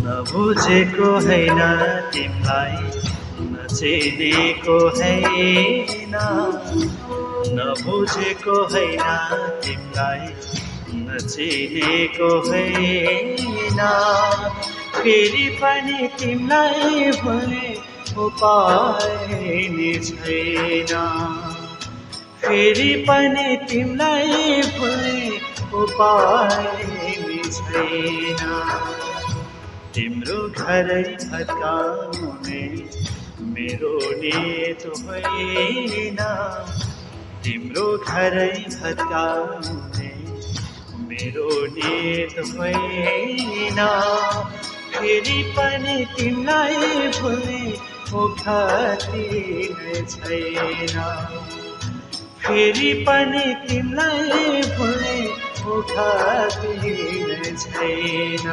नबुझेको हैन तिमलाई नचिनेको हैन नबुझेको हैन तिमलाई नचिनेको हैन फेरि पनि तिमलाई भुल्ने उपाय नि छैन फेरि पनि तिमलाई भुल्ने उपाय नि छैन तिम्रो घरै भत्काउने मेरो नियत होइन तिम्रो घरै भत्काउने मेरो नियत होइन फेरि पनि तिमीलाई भुल्ने मुखती छैन फेरि पनि तिमीलाई भुल्ने मुखती छैन